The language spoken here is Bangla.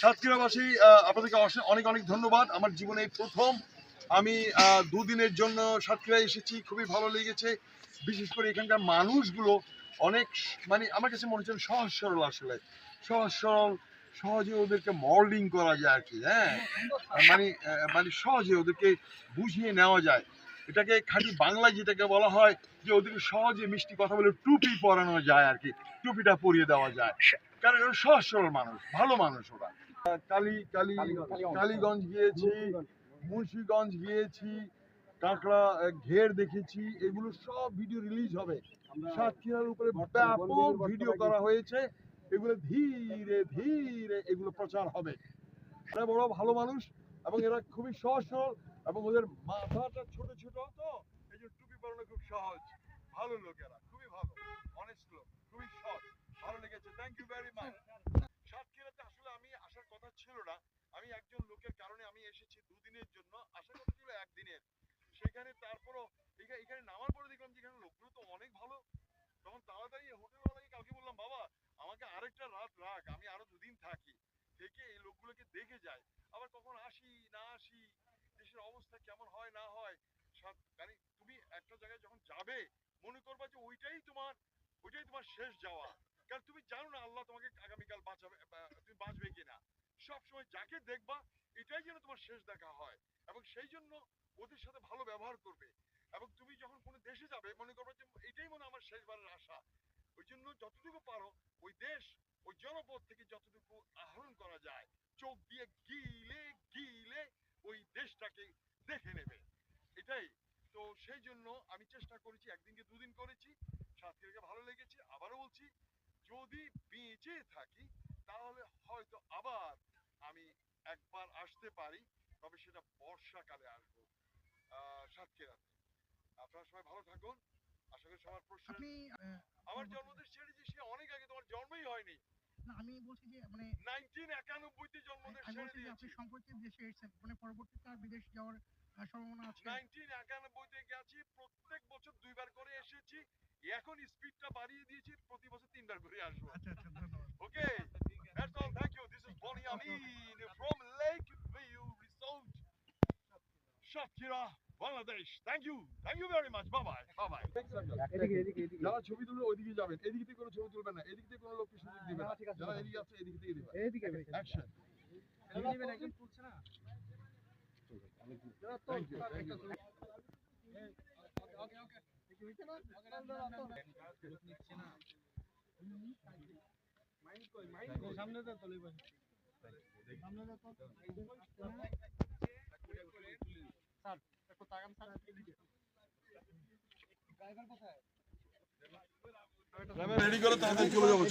সাতক্ষীরাবাসী আপনাদেরকে অনেক অনেক ধন্যবাদ। আমার জীবনে প্রথম আমি দুদিনের জন্য সাতক্ষীরায় এসেছি, খুবই ভালো লেগেছে। বিশেষ করে এখানকার মানুষগুলো অনেক মানে আমার কাছে মনে হচ্ছে সহজ সরল, আসলে সহজ সরল, সহজে ওদেরকে মল্ডিং করা যায় আর কি। হ্যাঁ, মানে মানে সহজে ওদেরকে বুঝিয়ে নেওয়া যায়। এটাকে খাঁটি বাংলায় যেটাকে বলা হয় যে ওদেরকে সহজে মিষ্টি কথা বলে টুপি পরানো যায় আর কি, টুপিটা পরিয়ে দেওয়া যায়। কারণ ওরা সহজ সরল মানুষ, ভালো মানুষ ওরা। কালীগঞ্জ গিয়েছি, মুন্সিগঞ্জ গিয়েছি, কাঁকড়া ঘের দেখেছি, এগুলো সব ভিডিও রিলিজ হবে। সাতক্ষীরার উপরে ব্যাপক ভিডিও করা হয়েছে, এগুলো ধীরে ধীরে এগুলো প্রচার হবে। এরা বড় ভালো মানুষ এবং এরা খুবই সহজ সরল এবং ওদের মাথাটা ছোট ছোট, তো এই যে টুপি পরানো খুব সহজ। ভালো লোক এরা, খুবই ভালো, অনেস্ট লোক, খুবই সৎ। ভালো লেগেছে, থ্যাংক ইউ ভেরি মাচ। সাতক্ষীরাতে আসলে আমি আসার কথা ছিল না, আমি একজন লোকের কারণে আমি এসেছি দুদিনের জন্য, আসার কথা ছিল একদিনের। সেখানে তারপরও এখানে নামার পরে দেখলাম যে এখানে লোকগুলো তো অনেক ভালো। তখন তাড়াতাড়ি হোটেলওয়ালাকে কালকে বললাম, বাবা আমাকে আরেকটা রাত রাখ, আমি আরো দুদিন থাকি, থেকে এই লোকগুলোকে দেখে যাই, আবার কখন আসি না আসি, দেশের অবস্থা কেমন হয় না হয়। মানে তুমি একটা জায়গায় যখন যাবে মনে করবা যে ওইটাই তোমার শেষ যাওয়া। কারণ তুমি জানো না আল্লাহ তোমাকে আগামীকাল বাঁচাবে, তুমি বাঁচবে কিনা। সবসময় যাকে দেখবা এটাই যেন তোমার শেষ দেখা হয়, এবং সেই জন্য ওদের সাথে ভালো ব্যবহার করবে। এবং তুমি যখন কোনো দেশে যাবে মনে করবে যে এটাই মনে আমার শেষবারের আশা। ওই জন্য যতটুকু পারো ওই দেশ, ওই জনপদ থেকে যতটুকু আহরণ করা যায়, চোখ দিয়ে গিলে গিলে ওই দেশটাকে দেখে নেবে, এটাই। তো সেই জন্য আমি চেষ্টা করেছি, একদিনকে দুদিন করেছি, সাতক্ষীরাকে ভালো লেগেছে। আবারও বলছি, যদি বেঁচে থাকি তাহলে হয়তো আবার আমি একবার আসতে পারি, তবে সেটা বর্ষাকালে আসবো সাতক্ষীরাতে। আপনারা সবাই ভালো থাকুন, আশা করি সবার প্রশ্ন। আমার জন্মদেশ ছেড়েছি সে অনেক আগে, তোমার জন্মই হয়নি। না আমি বলছি যে মানে 1991 তে জন্মদেশ ছেড়ে দিয়েছি। আপনি সম্প্রতি দেশে এসেছেন, মানে পরবর্তীতে আর বিদেশ যাওয়ার সম্ভাবনা আছে? 1991 তে গেছি, প্রত্যেক বছর 2 বার করে এসেছি। এখন স্পিডটা বাড়িয়ে দিয়েছি, প্রতি বছর 3 বার করে আসবো। আচ্ছা আচ্ছা, ধন্যবাদ। Okay, that's all, thank you. This is Boni Amin from lake view resort, Satkhira, Bangladesh. Thank you very much. Bye bye, bye bye. যারা ছবি তুলবে ওইদিকে যাবেন, এদিক থেকে কোনো ছবি তুলবেন না, এদিক থেকে কোনো লোককে সুযোগ দিবেন না। যারা এদিকে আছে এদিক থেকে দিবেন। এইদিকে অ্যাকশন। দিবেন, একজন তুলছে না। Thank you, thank you. Okay okay. হইছে না? লোক নিচ্ছে না। মাইন্ড কই? মাইন্ড সামনে তো তলি বসে। সামনে তো স্যার একটু তাকান স্যার, এদিকে। ড্রাইভার কোথায়? রেডি করো, তাড়াতাড়ি চলে যাবো।